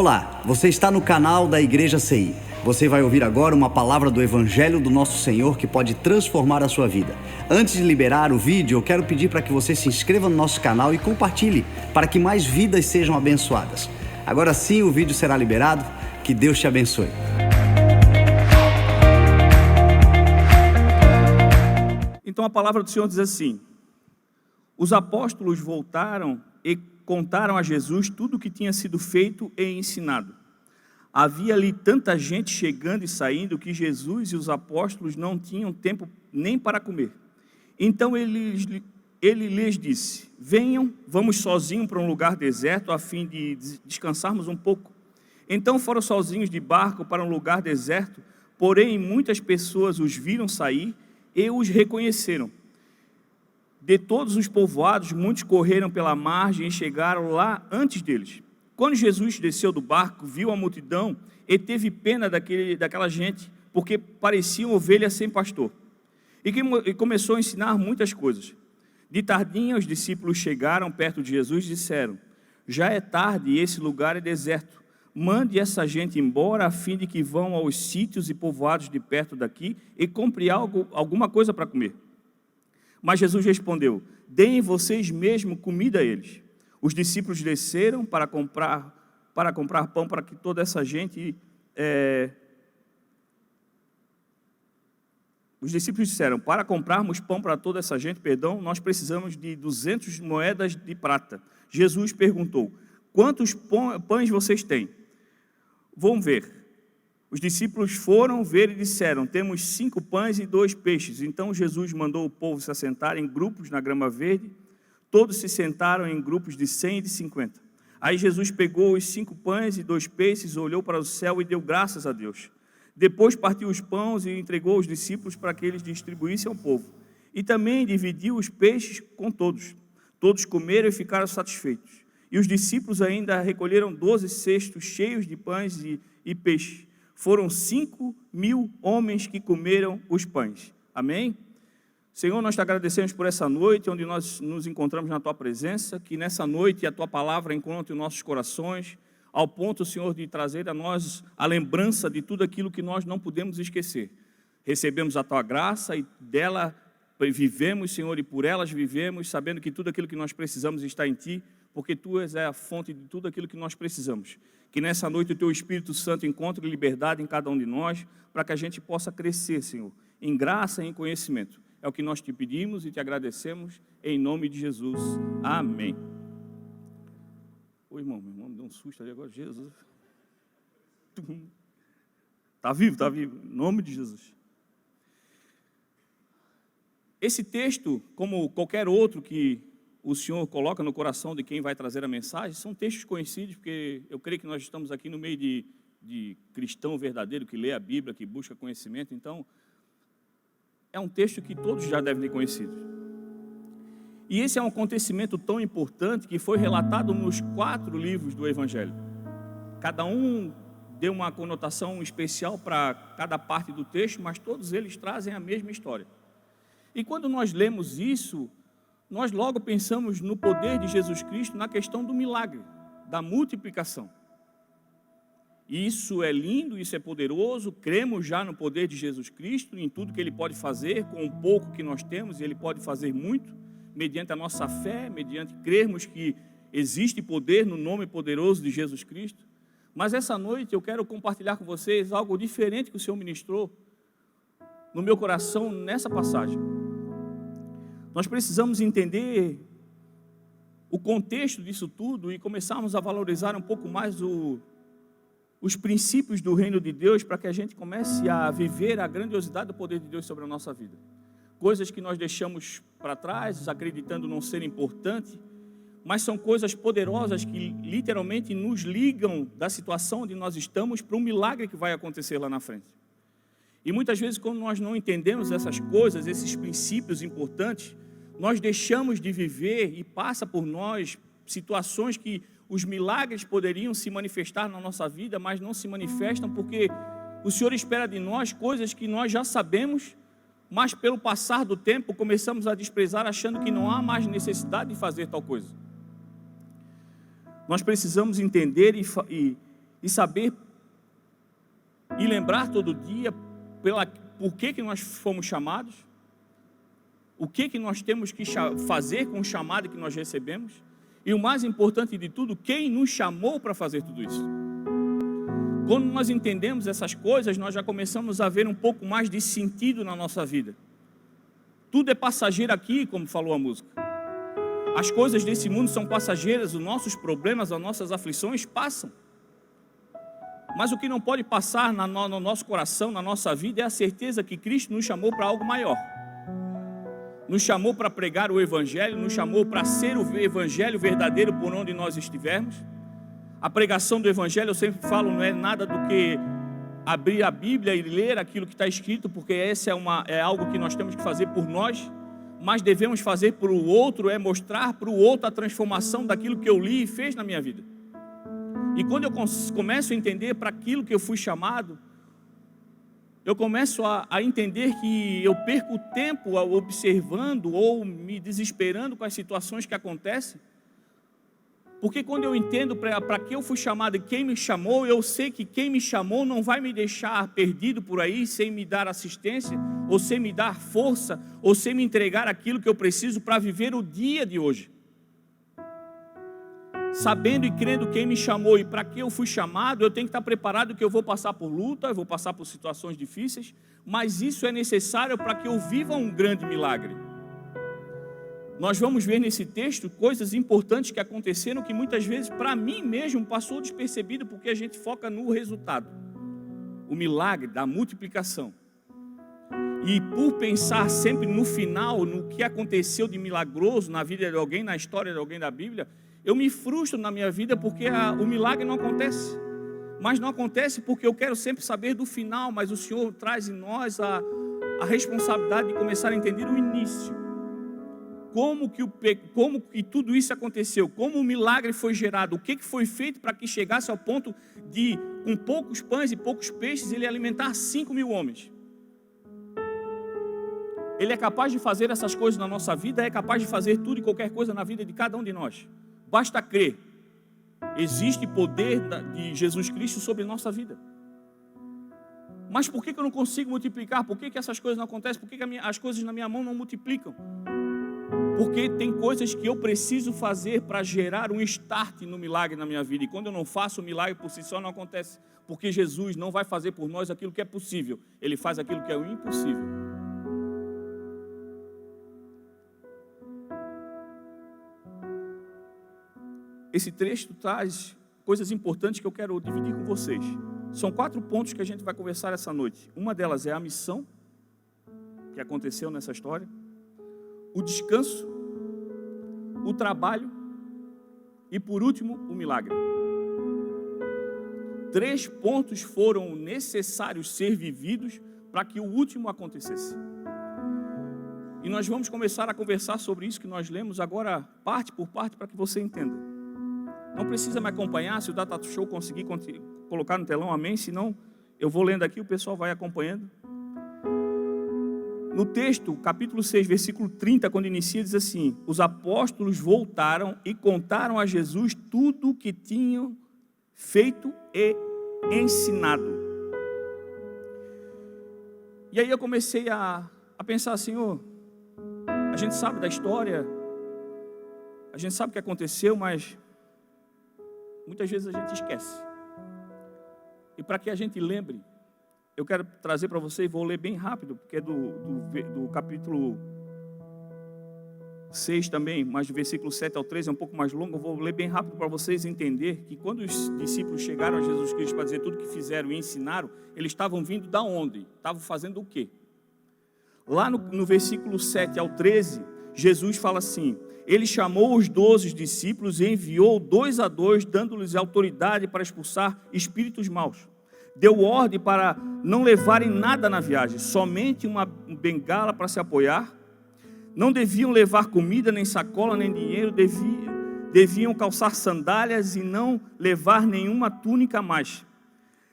Olá, você está no canal da Igreja CI. Você vai ouvir agora uma palavra do Evangelho do Nosso Senhor que pode transformar a sua vida. Antes de liberar o vídeo, eu quero pedir para que você se inscreva no nosso canal e compartilhe, para que mais vidas sejam abençoadas. Agora sim, o vídeo será liberado. Que Deus te abençoe. Então a palavra do Senhor diz assim: os apóstolos voltaram e contaram a Jesus tudo o que tinha sido feito e ensinado. Havia ali tanta gente chegando e saindo que Jesus e os apóstolos não tinham tempo nem para comer. Então ele lhes disse: venham, vamos sozinhos para um lugar deserto a fim de descansarmos um pouco. Então foram sozinhos de barco para um lugar deserto, porém muitas pessoas os viram sair e os reconheceram. De todos os povoados, muitos correram pela margem e chegaram lá antes deles. Quando Jesus desceu do barco, viu a multidão e teve pena daquela gente, porque pareciam ovelhas sem pastor. E começou a ensinar muitas coisas. De tardinha, os discípulos chegaram perto de Jesus e disseram: já é tarde e esse lugar é deserto. Mande essa gente embora, a fim de que vão aos sítios e povoados de perto daqui e compre alguma coisa para comer. Mas Jesus respondeu: deem vocês mesmos comida a eles. Os discípulos desceram para comprar pão para que toda essa gente... Os discípulos disseram: para comprarmos pão para toda essa gente, nós precisamos de 200 moedas de prata. Jesus perguntou: quantos pães vocês têm? Vão ver. Os discípulos foram ver e disseram: temos 5 pães e 2 peixes. Então Jesus mandou o povo se assentar em grupos na grama verde. Todos se sentaram em grupos de 100 e de 50. Aí Jesus pegou os 5 pães e 2 peixes, olhou para o céu e deu graças a Deus. Depois partiu os pães e entregou aos discípulos para que eles distribuíssem ao povo. E também dividiu os peixes com todos. Todos comeram e ficaram satisfeitos. E os discípulos ainda recolheram 12 cestos cheios de pães e peixes. Foram 5.000 homens que comeram os pães. Amém? Senhor, nós te agradecemos por essa noite, onde nós nos encontramos na Tua presença, que nessa noite a Tua palavra encontre os nossos corações, ao ponto, Senhor, de trazer a nós a lembrança de tudo aquilo que nós não podemos esquecer. Recebemos a Tua graça e dela vivemos, Senhor, e por elas vivemos, sabendo que tudo aquilo que nós precisamos está em Ti, porque Tu és a fonte de tudo aquilo que nós precisamos. Que nessa noite o Teu Espírito Santo encontre liberdade em cada um de nós, para que a gente possa crescer, Senhor, em graça e em conhecimento. É o que nós te pedimos e te agradecemos, em nome de Jesus. Amém. Ô irmão, meu irmão me deu um susto ali agora, Jesus. Está vivo, em nome de Jesus. Esse texto, como qualquer outro que o Senhor coloca no coração de quem vai trazer a mensagem, são textos conhecidos, porque eu creio que nós estamos aqui no meio de cristão verdadeiro, que lê a Bíblia, que busca conhecimento. Então, é um texto que todos já devem ter conhecido. E esse é um acontecimento tão importante que foi relatado nos 4 livros do Evangelho. Cada um deu uma conotação especial para cada parte do texto, mas todos eles trazem a mesma história. E quando nós lemos isso, nós logo pensamos no poder de Jesus Cristo na questão do milagre, da multiplicação. Isso é lindo, isso é poderoso, cremos já no poder de Jesus Cristo, em tudo que Ele pode fazer, com o pouco que nós temos, e Ele pode fazer muito, mediante a nossa fé, mediante crermos que existe poder no nome poderoso de Jesus Cristo. Mas essa noite eu quero compartilhar com vocês algo diferente que o Senhor ministrou no meu coração nessa passagem. Nós precisamos entender o contexto disso tudo e começarmos a valorizar um pouco mais os princípios do reino de Deus, para que a gente comece a viver a grandiosidade do poder de Deus sobre a nossa vida. Coisas que nós deixamos para trás, acreditando não ser importante, mas são coisas poderosas que literalmente nos ligam da situação onde nós estamos para um milagre que vai acontecer lá na frente. E muitas vezes, quando nós não entendemos essas coisas, esses princípios importantes, nós deixamos de viver e passa por nós situações que os milagres poderiam se manifestar na nossa vida, mas não se manifestam porque o Senhor espera de nós coisas que nós já sabemos, mas pelo passar do tempo começamos a desprezar, achando que não há mais necessidade de fazer tal coisa. Nós precisamos entender e saber e lembrar todo dia por que nós fomos chamados, o que nós temos que fazer com o chamado que nós recebemos, e o mais importante de tudo, quem nos chamou para fazer tudo isso. Quando nós entendemos essas coisas, nós já começamos a ver um pouco mais de sentido na nossa vida. Tudo é passageiro aqui, como falou a música. As coisas desse mundo são passageiras, os nossos problemas, as nossas aflições passam. Mas o que não pode passar no nosso coração, na nossa vida, é a certeza que Cristo nos chamou para algo maior. Nos chamou para pregar o Evangelho, nos chamou para ser o Evangelho verdadeiro por onde nós estivermos. A pregação do Evangelho, eu sempre falo, não é nada do que abrir a Bíblia e ler aquilo que está escrito, porque esse é algo que nós temos que fazer por nós, mas devemos fazer para o outro, é mostrar para o outro a transformação daquilo que eu li e fez na minha vida. E quando eu começo a entender para aquilo que eu fui chamado, eu começo a entender que eu perco tempo observando ou me desesperando com as situações que acontecem, porque quando eu entendo para que eu fui chamado e quem me chamou, eu sei que quem me chamou não vai me deixar perdido por aí, sem me dar assistência, ou sem me dar força, ou sem me entregar aquilo que eu preciso para viver o dia de hoje. Sabendo e crendo quem me chamou e para que eu fui chamado, eu tenho que estar preparado que eu vou passar por luta, eu vou passar por situações difíceis, mas isso é necessário para que eu viva um grande milagre. Nós vamos ver nesse texto coisas importantes que aconteceram que muitas vezes para mim mesmo passou despercebido, porque a gente foca no resultado, o milagre da multiplicação. E por pensar sempre no final, no que aconteceu de milagroso na vida de alguém, na história de alguém da Bíblia, eu me frustro na minha vida porque o milagre não acontece. Mas não acontece porque eu quero sempre saber do final, mas o Senhor traz em nós a responsabilidade de começar a entender o início. Como que tudo isso aconteceu, como o milagre foi gerado, o que foi feito para que chegasse ao ponto de, com poucos pães e poucos peixes, ele alimentar 5.000 homens. Ele é capaz de fazer essas coisas na nossa vida, é capaz de fazer tudo e qualquer coisa na vida de cada um de nós. Basta crer. Existe poder de Jesus Cristo sobre a nossa vida. Mas por que eu não consigo multiplicar? Por que essas coisas não acontecem? Por que as coisas na minha mão não multiplicam? Porque tem coisas que eu preciso fazer para gerar um start no milagre na minha vida. E quando eu não faço o milagre por si só, não acontece. Porque Jesus não vai fazer por nós aquilo que é possível. Ele faz aquilo que é o impossível. Esse texto traz coisas importantes que eu quero dividir com vocês. São 4 pontos que a gente vai conversar essa noite. Uma delas é a missão que aconteceu nessa história, o descanso, o trabalho e, por último, o milagre. 3 pontos foram necessários ser vividos para que o último acontecesse. E nós vamos começar a conversar sobre isso que nós lemos agora, parte por parte, para que você entenda. Não precisa me acompanhar, se o Data Show conseguir colocar no telão, amém, senão eu vou lendo aqui, o pessoal vai acompanhando. No texto, capítulo 6, versículo 30, quando inicia, diz assim: os apóstolos voltaram e contaram a Jesus tudo o que tinham feito e ensinado. E aí eu comecei a pensar, Senhor, a gente sabe da história, a gente sabe o que aconteceu, mas muitas vezes a gente esquece. E para que a gente lembre, eu quero trazer para vocês, vou ler bem rápido, porque é do capítulo 6 também, mas do versículo 7 ao 13 é um pouco mais longo, eu vou ler bem rápido para vocês entenderem que quando os discípulos chegaram a Jesus Cristo para dizer tudo que fizeram e ensinaram, eles estavam vindo da onde? Estavam fazendo o quê? Lá no versículo 7 ao 13, Jesus fala assim: ele chamou os 12 discípulos e enviou 2 a 2, dando-lhes autoridade para expulsar espíritos maus. Deu ordem para não levarem nada na viagem, somente uma bengala para se apoiar. Não deviam levar comida, nem sacola, nem dinheiro, deviam calçar sandálias e não levar nenhuma túnica a mais.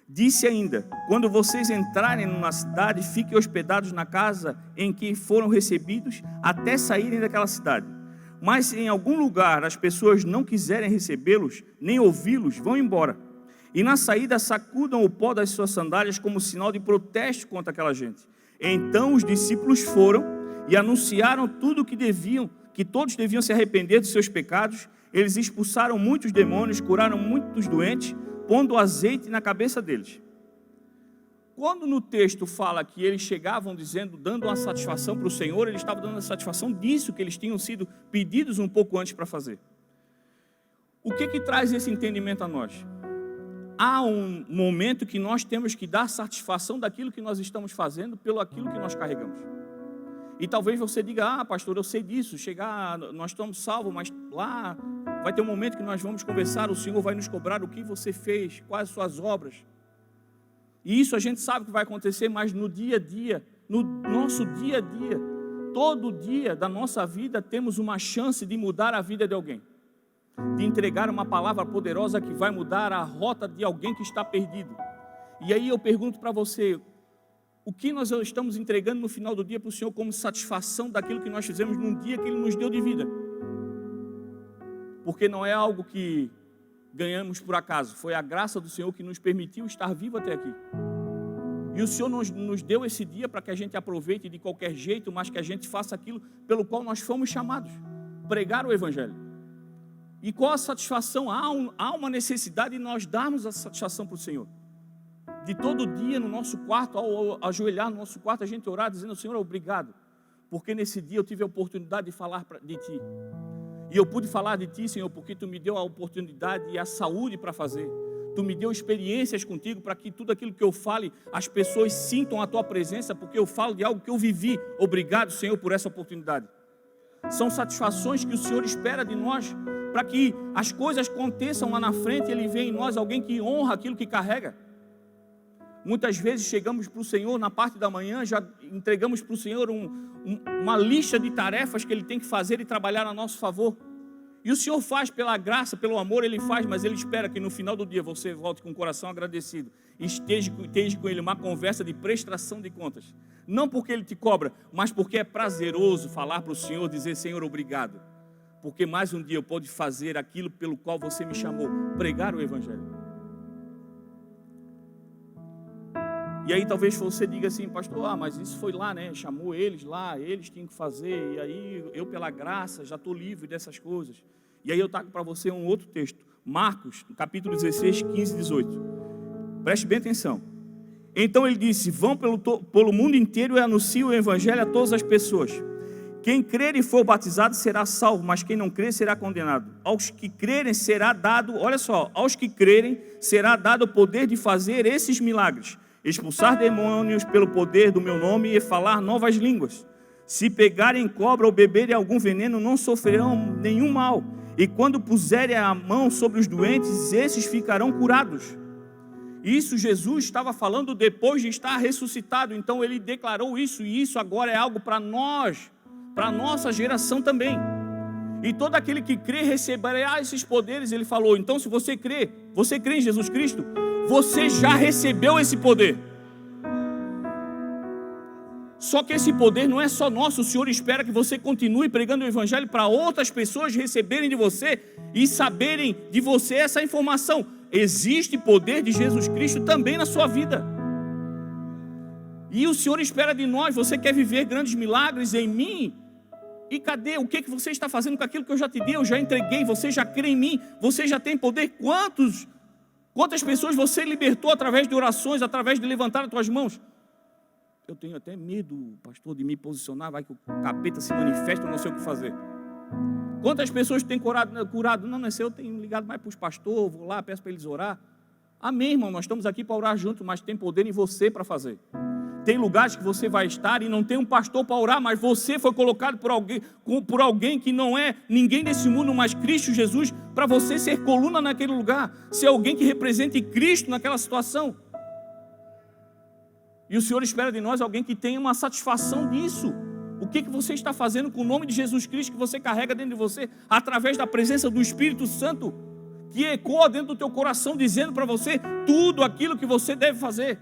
Disse ainda: quando vocês entrarem numa cidade, fiquem hospedados na casa em que foram recebidos, até saírem daquela cidade. Mas se em algum lugar as pessoas não quiserem recebê-los, nem ouvi-los, vão embora. e na saída sacudam o pó das suas sandálias como sinal de protesto contra aquela gente. Então os discípulos foram e anunciaram que todos deviam se arrepender dos seus pecados. Eles expulsaram muitos demônios, curaram muitos doentes, pondo azeite na cabeça deles. Quando no texto fala que eles chegavam dando uma satisfação para o Senhor, eles estavam dando a satisfação disso que eles tinham sido pedidos um pouco antes para fazer. O que traz esse entendimento a nós? Há um momento que nós temos que dar satisfação daquilo que nós estamos fazendo pelo aquilo que nós carregamos. E talvez você diga, pastor, eu sei disso, nós estamos salvos, mas lá vai ter um momento que nós vamos conversar, o Senhor vai nos cobrar o que você fez, quais as suas obras. E isso a gente sabe que vai acontecer, mas no dia a dia, no nosso dia a dia, todo dia da nossa vida, temos uma chance de mudar a vida de alguém. De entregar uma palavra poderosa que vai mudar a rota de alguém que está perdido. E aí eu pergunto para você, o que nós estamos entregando no final do dia para o Senhor como satisfação daquilo que nós fizemos num dia que Ele nos deu de vida? Porque não é algo que ganhamos por acaso, foi a graça do Senhor que nos permitiu estar vivo até aqui. E o Senhor nos deu esse dia para que a gente aproveite de qualquer jeito, mas que a gente faça aquilo pelo qual nós fomos chamados, pregar o Evangelho. E qual a satisfação? Há uma necessidade de nós darmos a satisfação para o Senhor. De todo dia no nosso quarto, ao ajoelhar no nosso quarto, a gente orar dizendo, Senhor, obrigado, porque nesse dia eu tive a oportunidade de falar de Ti. E eu pude falar de Ti, Senhor, porque Tu me deu a oportunidade e a saúde para fazer. Tu me deu experiências contigo para que tudo aquilo que eu fale, as pessoas sintam a Tua presença, porque eu falo de algo que eu vivi. Obrigado, Senhor, por essa oportunidade. São satisfações que o Senhor espera de nós, para que as coisas aconteçam lá na frente, Ele vê em nós alguém que honra aquilo que carrega. Muitas vezes chegamos para o Senhor na parte da manhã, já entregamos para o Senhor uma lista de tarefas que Ele tem que fazer e trabalhar a nosso favor. E o Senhor faz pela graça, pelo amor, Ele faz, mas Ele espera que no final do dia você volte com o coração agradecido e esteja com Ele uma conversa de prestação de contas. Não porque Ele te cobra, mas porque é prazeroso falar para o Senhor, dizer, Senhor, obrigado. Porque mais um dia eu pude fazer aquilo pelo qual você me chamou, pregar o Evangelho. E aí talvez você diga assim, pastor, mas isso foi lá, né? Chamou eles lá, eles tinham que fazer, e aí eu pela graça já estou livre dessas coisas. E aí eu trago para você um outro texto, Marcos, capítulo 16, 15 e 18. Preste bem atenção. Então ele disse, vão pelo mundo inteiro e anunciem o Evangelho a todas as pessoas. Quem crer e for batizado será salvo, mas quem não crer será condenado. Aos que crerem será dado, olha só, aos que crerem será dado o poder de fazer esses milagres. Expulsar demônios pelo poder do meu nome e falar novas línguas. Se pegarem cobra ou beberem algum veneno, não sofrerão nenhum mal. E quando puserem a mão sobre os doentes, esses ficarão curados. Isso Jesus estava falando depois de estar ressuscitado. Então ele declarou isso, e isso agora é algo para nós, para a nossa geração também. E todo aquele que crê receberá esses poderes. Ele falou, então se você crê em Jesus Cristo, você já recebeu esse poder. Só que esse poder não é só nosso. O Senhor espera que você continue pregando o Evangelho para outras pessoas receberem de você e saberem de você essa informação. Existe poder de Jesus Cristo também na sua vida. E o Senhor espera de nós. Você quer viver grandes milagres em mim? E cadê? O que você está fazendo com aquilo que eu já te dei? Eu já entreguei. Você já crê em mim? Você já tem poder? Quantas pessoas você libertou através de orações, através de levantar as tuas mãos? Eu tenho até medo, pastor, de me posicionar, vai que o capeta se manifesta, eu não sei o que fazer. Quantas pessoas têm curado? Não sei, eu tenho ligado mais para os pastores, vou lá, peço para eles orar. Amém, irmão, nós estamos aqui para orar junto, mas tem poder em você para fazer. Tem lugares que você vai estar e não tem um pastor para orar, mas você foi colocado por alguém que não é ninguém desse mundo, mas Cristo Jesus, para você ser coluna naquele lugar, ser alguém que represente Cristo naquela situação. E o Senhor espera de nós alguém que tenha uma satisfação disso. O que você está fazendo com o nome de Jesus Cristo que você carrega dentro de você, através da presença do Espírito Santo, que ecoa dentro do teu coração, dizendo para você tudo aquilo que você deve fazer,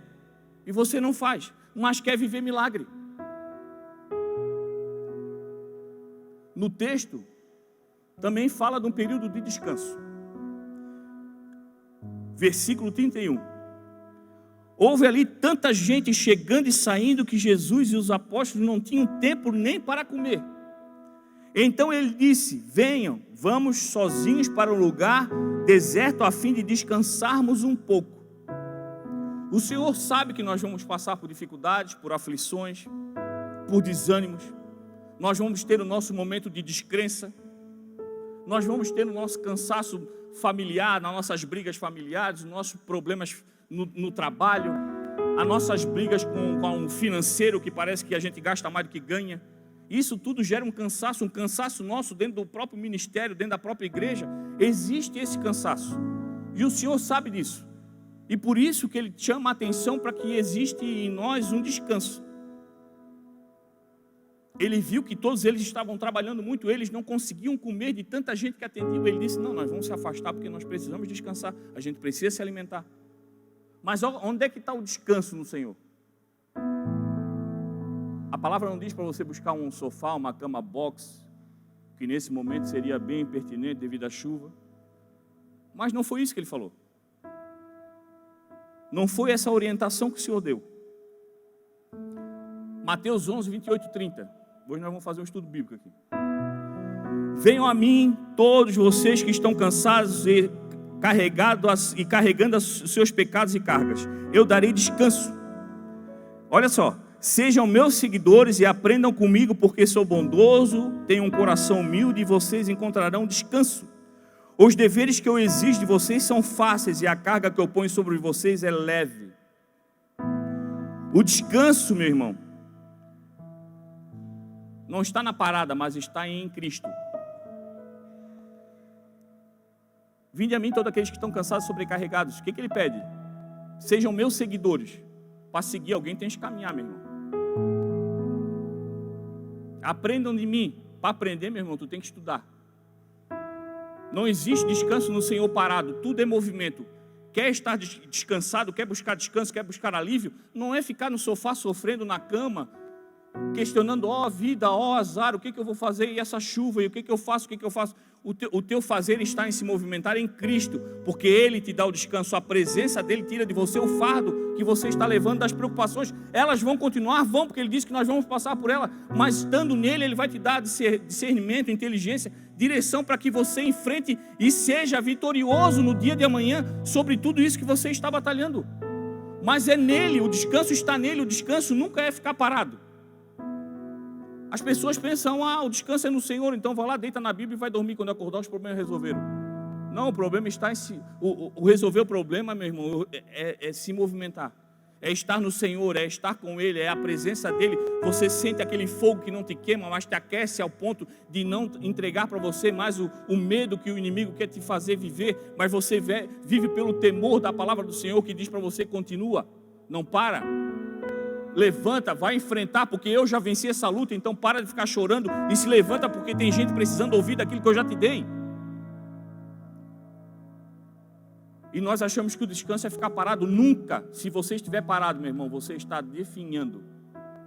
e você não faz, mas quer viver milagre. No texto, também fala de um período de descanso. versículo 31. Houve ali tanta gente chegando e saindo que Jesus e os apóstolos não tinham tempo nem para comer. Então ele disse: venham, vamos sozinhos para um lugar deserto a fim de descansarmos um pouco. O Senhor sabe que nós vamos passar por dificuldades, por aflições, por desânimos. Nós vamos ter o nosso momento de descrença. Nós vamos ter o nosso cansaço familiar, nas nossas brigas familiares, os nossos problemas no trabalho, as nossas brigas com o financeiro, que parece que a gente gasta mais do que ganha. Isso tudo gera um cansaço nosso dentro do próprio ministério, dentro da própria igreja. Existe esse cansaço. E o Senhor sabe disso. E por isso que Ele chama a atenção para que existe em nós um descanso. Ele viu que todos eles estavam trabalhando muito, eles não conseguiam comer de tanta gente que atendia. Ele disse: não, nós vamos se afastar porque nós precisamos descansar, a gente precisa se alimentar. Mas onde é que está o descanso no Senhor? A palavra não diz para você buscar um sofá, uma cama box, que nesse momento seria bem pertinente devido à chuva. Mas não foi isso que Ele falou. Não foi essa orientação que o Senhor deu. Mateus 11, 28 e 30. Hoje nós vamos fazer um estudo bíblico aqui. Venham a mim todos vocês que estão cansados e carregando os seus pecados e cargas. Eu darei descanso. Olha só. Sejam meus seguidores e aprendam comigo, porque sou bondoso, tenho um coração humilde e vocês encontrarão descanso. Os deveres que eu exijo de vocês são fáceis e a carga que eu ponho sobre vocês é leve. O descanso, meu irmão, não está na parada, mas está em Cristo. Vinde a mim todos aqueles que estão cansados e sobrecarregados. O que Ele pede? Sejam meus seguidores. Para seguir alguém tem que caminhar, meu irmão. Aprendam de mim. Para aprender, meu irmão, tu tem que estudar. Não existe descanso no Senhor parado. Tudo é movimento. Quer estar descansado, quer buscar descanso, quer buscar alívio, não é ficar no sofá sofrendo na cama, questionando: ó vida, ó azar, o que eu vou fazer? E essa chuva, e o que eu faço, O teu fazer está em se movimentar em Cristo, porque Ele te dá o descanso. A presença dEle tira de você o fardo que você está levando das preocupações. Elas vão continuar, porque Ele disse que nós vamos passar por ela, mas estando nele, Ele vai te dar discernimento, inteligência, direção para que você enfrente e seja vitorioso no dia de amanhã sobre tudo isso que você está batalhando. Mas é nele, o descanso está nele. O descanso nunca é ficar parado. As pessoas pensam: o descanso é no Senhor, então vai lá, deita na Bíblia e vai dormir. Quando acordar, os problemas resolveram. Não, o problema está em si. O resolver o problema, meu irmão, é se movimentar. É estar no Senhor, é estar com Ele, é a presença dEle. Você sente aquele fogo que não te queima, mas te aquece ao ponto de não entregar para você mais o medo que o inimigo quer te fazer viver. Mas você vive pelo temor da palavra do Senhor, que diz para você: continua, não para. Levanta, vai enfrentar, porque eu já venci essa luta. Então para de ficar chorando e se levanta, porque tem gente precisando ouvir daquilo que eu já te dei. E nós achamos que o descanso é ficar parado. Nunca. Se você estiver parado, meu irmão, você está definhando.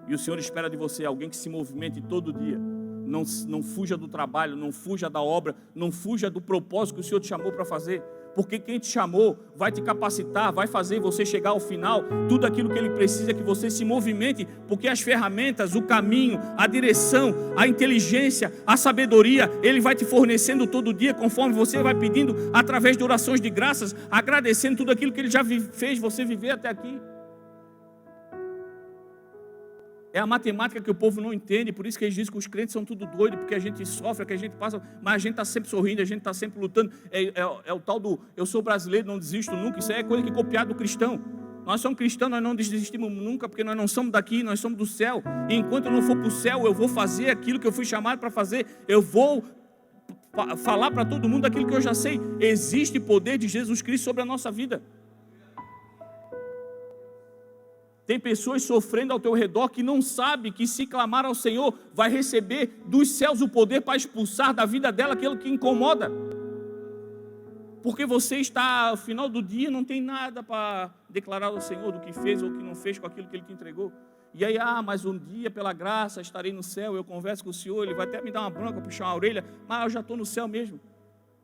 E o Senhor espera de você alguém que se movimente todo dia. Não fuja do trabalho, não fuja da obra, não fuja do propósito que o Senhor te chamou para fazer. Porque quem te chamou vai te capacitar, vai fazer você chegar ao final. Tudo aquilo que Ele precisa é que você se movimente, porque as ferramentas, o caminho, a direção, a inteligência, a sabedoria, Ele vai te fornecendo todo dia, conforme você vai pedindo, através de orações de graças, agradecendo tudo aquilo que Ele já fez você viver até aqui. É a matemática que o povo não entende, por isso que eles dizem que os crentes são tudo doidos, porque a gente sofre, que a gente passa, mas a gente está sempre sorrindo, a gente está sempre lutando. É o tal do eu sou brasileiro, não desisto nunca. Isso aí é coisa que é copiada do cristão. Nós somos cristãos, nós não desistimos nunca, porque nós não somos daqui, nós somos do céu. E enquanto eu não for para o céu, eu vou fazer aquilo que eu fui chamado para fazer. Eu vou falar para todo mundo aquilo que eu já sei. Existe poder de Jesus Cristo sobre a nossa vida. Tem pessoas sofrendo ao teu redor que não sabe que se clamar ao Senhor vai receber dos céus o poder para expulsar da vida dela aquilo que incomoda. Porque você está, ao final do dia, não tem nada para declarar ao Senhor do que fez ou que não fez com aquilo que Ele te entregou. E aí, mas um dia, pela graça, estarei no céu, eu converso com o Senhor, Ele vai até me dar uma bronca, puxar uma orelha, mas eu já estou no céu mesmo.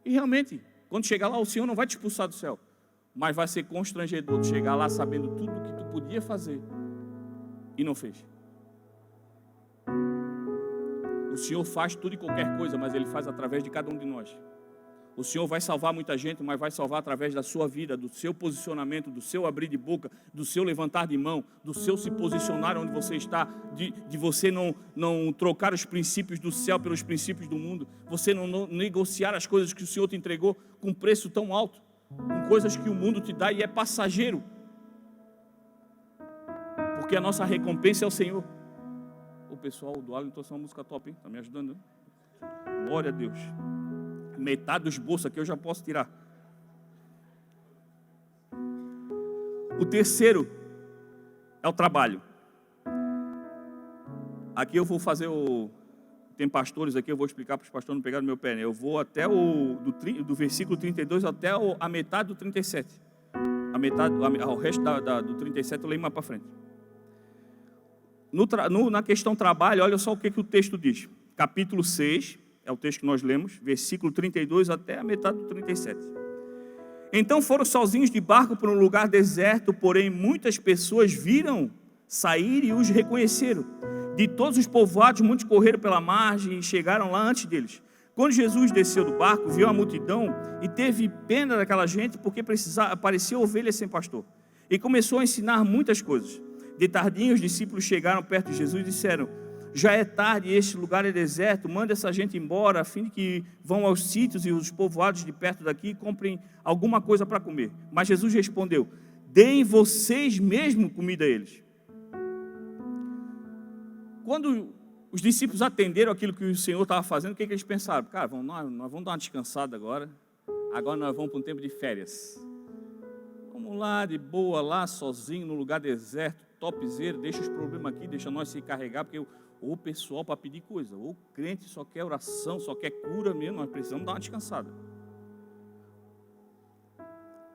E realmente, quando chegar lá, o Senhor não vai te expulsar do céu. Mas vai ser constrangedor tu chegar lá sabendo tudo o que tu podia fazer e não fez. O Senhor faz tudo e qualquer coisa, mas Ele faz através de cada um de nós. O Senhor vai salvar muita gente, mas vai salvar através da sua vida, do seu posicionamento, do seu abrir de boca, do seu levantar de mão, do seu se posicionar onde você está, de você não trocar os princípios do céu pelos princípios do mundo, você não negociar as coisas que o Senhor te entregou com preço tão alto, com coisas que o mundo te dá e é passageiro. Porque a nossa recompensa é o Senhor. O pessoal do Allen trouxe uma música top, hein? Está me ajudando, hein? Glória a Deus. Metade dos bolsos aqui eu já posso tirar. O terceiro é o trabalho. Aqui eu vou fazer tem pastores aqui, eu vou explicar para os pastores não pegarem no meu pé, né? Eu vou até do versículo 32 até a metade do 37. O resto do 37 eu leio mais para frente. Na questão trabalho, olha só o que o texto diz. Capítulo 6, é o texto que nós lemos, versículo 32 até a metade do 37. Então foram sozinhos de barco para um lugar deserto, porém muitas pessoas viram sair e os reconheceram. De todos os povoados, muitos correram pela margem e chegaram lá antes deles. Quando Jesus desceu do barco, viu a multidão e teve pena daquela gente, porque parecia ovelha sem pastor. E começou a ensinar muitas coisas. De tardinho, os discípulos chegaram perto de Jesus e disseram: já é tarde e este lugar é deserto, manda essa gente embora, a fim de que vão aos sítios e os povoados de perto daqui e comprem alguma coisa para comer. Mas Jesus respondeu: deem vocês mesmo comida a eles. Quando os discípulos atenderam aquilo que o Senhor estava fazendo, o que eles pensaram? Cara, nós vamos dar uma descansada agora nós vamos para um tempo de férias. Vamos lá, de boa, lá sozinho, no lugar deserto, topzera, deixa os problemas aqui, deixa nós se carregar, porque o pessoal para pedir coisa, o crente só quer oração, só quer cura mesmo, nós precisamos dar uma descansada.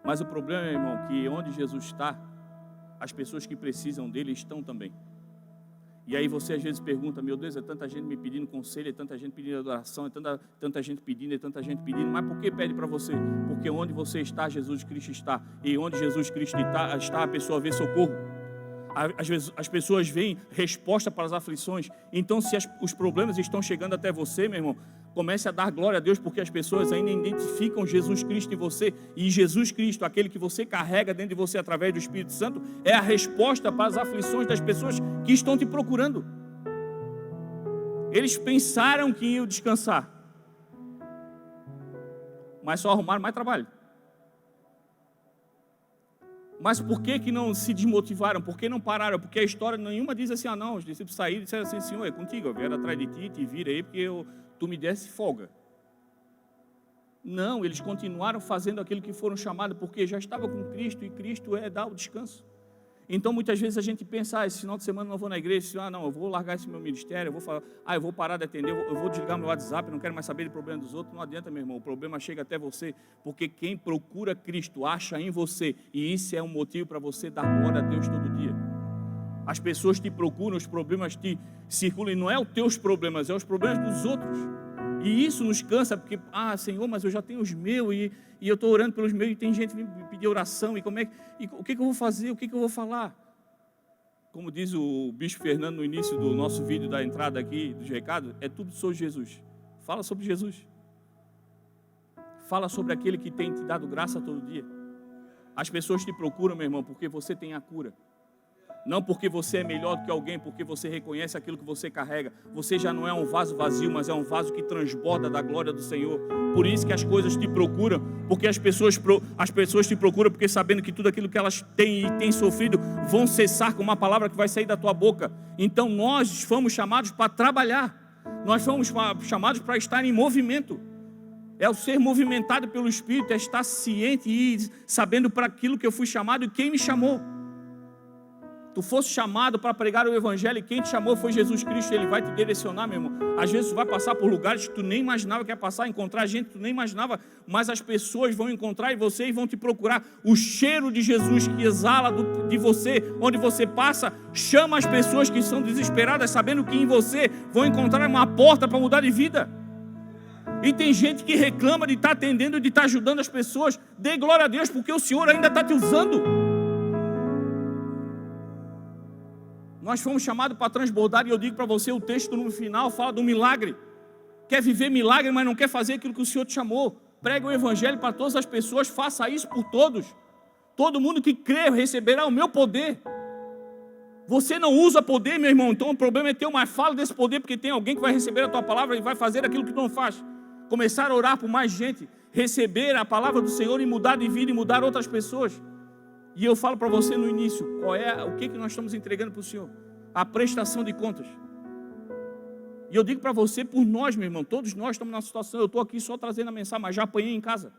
Mas o problema, irmão, é que onde Jesus está, as pessoas que precisam dele estão também. E aí você às vezes pergunta: meu Deus, é tanta gente me pedindo conselho, é tanta gente pedindo adoração, é tanta gente pedindo, mas por que pede para você? Porque onde você está, Jesus Cristo está, e onde Jesus Cristo está, a pessoa vê socorro. Às vezes as pessoas veem resposta para as aflições. Então, se os problemas estão chegando até você, meu irmão, comece a dar glória a Deus, porque as pessoas ainda identificam Jesus Cristo em você. E Jesus Cristo, aquele que você carrega dentro de você através do Espírito Santo, é a resposta para as aflições das pessoas que estão te procurando. Eles pensaram que iam descansar, mas só arrumaram mais trabalho. Mas por que não se desmotivaram? Por que não pararam? Porque a história nenhuma diz assim: ah não, os discípulos saíram e disseram assim: Senhor, é contigo, eu vieram atrás de ti, te vira aí, porque tu me desse folga. Não, eles continuaram fazendo aquilo que foram chamados, porque já estava com Cristo, e Cristo dá o descanso. Então muitas vezes a gente pensa: esse final de semana eu não vou na igreja, não, eu vou largar esse meu ministério, eu vou parar de atender, eu vou desligar meu WhatsApp, não quero mais saber de problema dos outros. Não adianta, meu irmão, o problema chega até você, porque quem procura Cristo acha em você, e isso é um motivo para você dar glória a Deus todo dia. As pessoas te procuram, os problemas te circulam, e não é os teus problemas, é os problemas dos outros. E isso nos cansa, porque, Senhor, mas eu já tenho os meus, e eu estou orando pelos meus, e tem gente que me pedir oração, e o que eu vou fazer, o que eu vou falar? Como diz o Bispo Fernando no início do nosso vídeo da entrada aqui, dos recados, é tudo sobre Jesus. Fala sobre Jesus. Fala sobre aquele que tem te dado graça todo dia. As pessoas te procuram, meu irmão, porque você tem a cura. Não porque você é melhor do que alguém, porque você reconhece aquilo que você carrega. Você já não é um vaso vazio, mas é um vaso que transborda da glória do Senhor. Por isso que as coisas te procuram, porque as pessoas te procuram, porque sabendo que tudo aquilo que elas têm e têm sofrido vão cessar com uma palavra que vai sair da tua boca. Então nós fomos chamados para trabalhar. Nós fomos chamados para estar em movimento. É o ser movimentado pelo Espírito, é estar ciente e sabendo para aquilo que eu fui chamado e quem me chamou. Tu fosse chamado para pregar o Evangelho, e quem te chamou foi Jesus Cristo. Ele vai te direcionar, meu irmão. Às vezes tu vai passar por lugares que tu nem imaginava que ia passar, encontrar gente que tu nem imaginava, mas as pessoas vão encontrar em você e vão te procurar. O cheiro de Jesus que exala de você, onde você passa, chama as pessoas que são desesperadas, sabendo que em você vão encontrar uma porta para mudar de vida. E tem gente que reclama de estar atendendo, de estar ajudando as pessoas. Dê glória a Deus, porque o Senhor ainda está te usando. Nós fomos chamados para transbordar, e eu digo para você, o texto no final fala do milagre. Quer viver milagre, mas não quer fazer aquilo que o Senhor te chamou. Prega o evangelho para todas as pessoas, faça isso por todos. Todo mundo que crê receberá o meu poder. Você não usa poder, meu irmão, então o problema é teu, mas fala desse poder, porque tem alguém que vai receber a tua palavra e vai fazer aquilo que tu não faz. Começar a orar por mais gente, receber a palavra do Senhor e mudar de vida e mudar outras pessoas. E eu falo para você no início, o que nós estamos entregando para o Senhor? A prestação de contas. E eu digo para você, por nós, meu irmão, todos nós estamos numa situação, eu estou aqui só trazendo a mensagem, mas já apanhei em casa.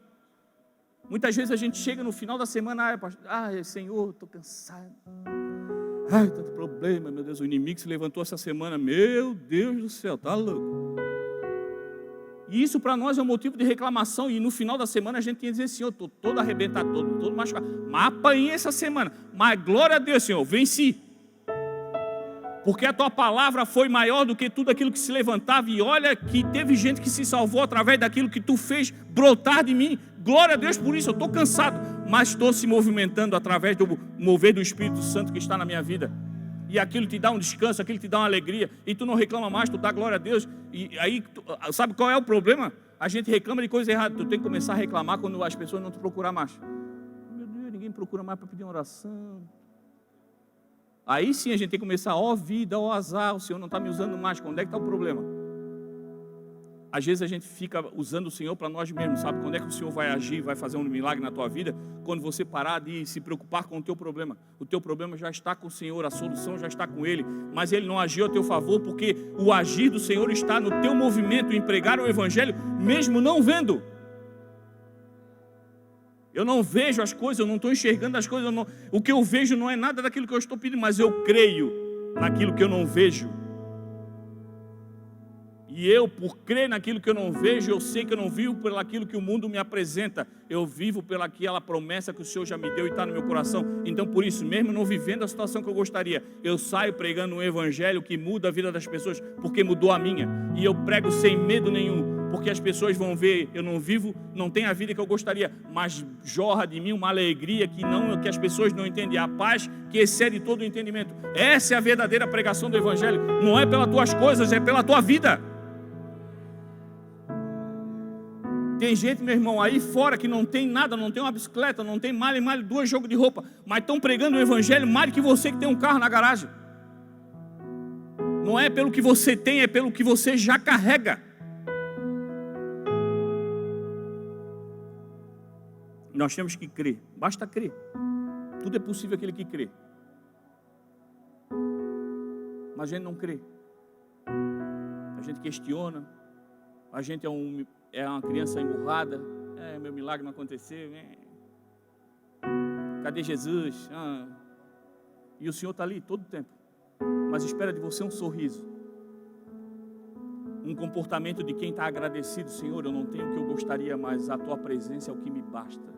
Muitas vezes a gente chega no final da semana, Senhor, estou cansado. Tanto problema, meu Deus, o inimigo se levantou essa semana, meu Deus do céu, tá louco. E isso para nós é um motivo de reclamação, e no final da semana a gente tem que dizer, Senhor, estou todo arrebentado, todo machucado, mas apanhei essa semana, mas glória a Deus, Senhor, venci. Porque a tua palavra foi maior do que tudo aquilo que se levantava, e olha que teve gente que se salvou através daquilo que tu fez brotar de mim. Glória a Deus por isso, eu estou cansado, mas estou se movimentando através do mover do Espírito Santo que está na minha vida. E aquilo te dá um descanso, aquilo te dá uma alegria, e tu não reclama mais, tu dá glória a Deus. E aí, sabe qual é o problema? A gente reclama de coisa errada. Tu tem que começar a reclamar quando as pessoas não te procuram mais. Meu Deus, ninguém procura mais para pedir uma oração. Aí sim a gente tem que começar, vida, azar, o Senhor não está me usando mais, quando é que está o problema? Às vezes a gente fica usando o Senhor para nós mesmos, sabe? Quando é que o Senhor vai agir, vai fazer um milagre na tua vida? Quando você parar de se preocupar com o teu problema. O teu problema já está com o Senhor, a solução já está com Ele, mas Ele não agiu a teu favor, porque o agir do Senhor está no teu movimento em pregar o Evangelho, mesmo não vendo. Eu não vejo as coisas, eu não estou enxergando as coisas, o que eu vejo não é nada daquilo que eu estou pedindo, mas eu creio naquilo que eu não vejo. E eu, por crer naquilo que eu não vejo, eu sei que eu não vivo pelo aquilo que o mundo me apresenta, eu vivo pelaquela promessa que o Senhor já me deu e está no meu coração. Então, por isso, mesmo não vivendo a situação que eu gostaria, eu saio pregando um evangelho que muda a vida das pessoas, porque mudou a minha. E eu prego sem medo nenhum, porque as pessoas vão ver, eu não vivo, não tenho a vida que eu gostaria, mas jorra de mim uma alegria que as pessoas não entendem, a paz que excede todo o entendimento. Essa é a verdadeira pregação do evangelho, não é pelas tuas coisas, é pela tua vida. Tem gente, meu irmão, aí fora que não tem nada, não tem uma bicicleta, não tem malha, 2 jogos de roupa, mas estão pregando o evangelho mais do que você que tem um carro na garagem. Não é pelo que você tem, é pelo que você já carrega. Nós temos que crer, basta crer. Tudo é possível aquele que crê. Mas a gente não crê. A gente questiona. A gente é uma criança emburrada. Meu milagre não aconteceu. Cadê Jesus? E o Senhor está ali todo o tempo. Mas espera de você um sorriso. Um comportamento de quem está agradecido. Senhor, eu não tenho o que eu gostaria, mas a tua presença é o que me basta.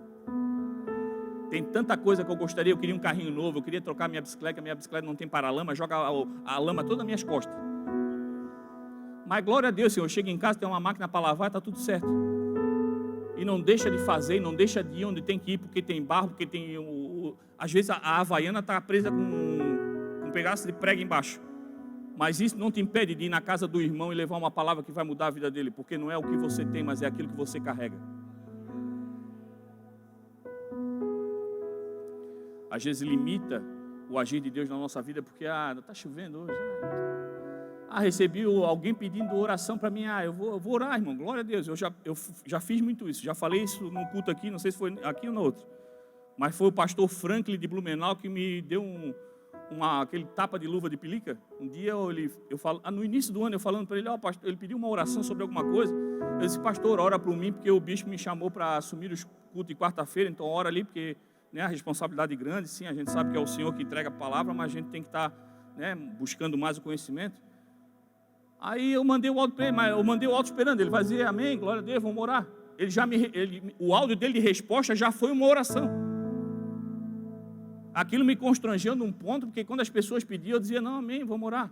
Tem tanta coisa que eu gostaria. Eu queria um carrinho novo, eu queria trocar minha bicicleta não tem paralama, joga a lama toda nas minhas costas. Mas glória a Deus, Senhor, chega em casa, tem uma máquina para lavar, está tudo certo. E não deixa de fazer, e não deixa de ir onde tem que ir, porque tem barro, porque tem... Às vezes a havaiana está presa com um pedaço de prego embaixo. Mas isso não te impede de ir na casa do irmão e levar uma palavra que vai mudar a vida dele, porque não é o que você tem, mas é aquilo que você carrega. Às vezes limita o agir de Deus na nossa vida, porque não está chovendo hoje. Recebi alguém pedindo oração para mim. Eu vou orar, irmão, glória a Deus. Eu já fiz muito isso, já falei isso num culto aqui, não sei se foi aqui ou no outro. Mas foi o pastor Franklin de Blumenau que me deu aquele tapa de luva de pelica. Um dia eu falo, no início do ano, eu falando para ele, pastor, ele pediu uma oração sobre alguma coisa. Eu disse, pastor, ora por mim, porque o bispo me chamou para assumir os cultos de quarta-feira, então ora ali, porque a responsabilidade grande, sim, a gente sabe que é o Senhor que entrega a palavra, mas a gente tem que estar buscando mais o conhecimento. Aí eu mandei o áudio para ele, mas eu mandei o áudio esperando, ele vai dizer amém, glória a Deus, vamos orar. O áudio dele de resposta já foi uma oração. Aquilo me constrangeu num ponto, porque quando as pessoas pediam, eu dizia, não, amém, vamos orar.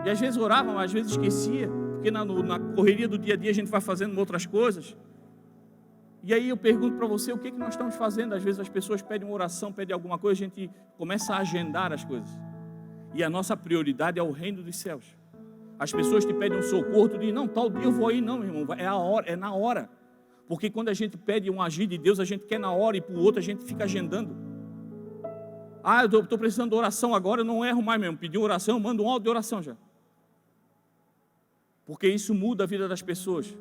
E às vezes orava, mas às vezes esquecia. porque na correria do dia a dia a gente vai fazendo outras coisas. E aí eu pergunto para você, o que nós estamos fazendo? Às vezes as pessoas pedem uma oração, pedem alguma coisa, a gente começa a agendar as coisas. E a nossa prioridade é o reino dos céus. As pessoas te pedem um socorro, tu diz, não, tal dia eu vou aí, não, meu irmão, é na hora. Porque quando a gente pede um agir de Deus, a gente quer na hora, e para o outro a gente fica agendando. Ah, eu estou precisando de oração agora, eu não erro mais mesmo, pedir oração, eu mando um áudio de oração já. Porque isso muda a vida das pessoas.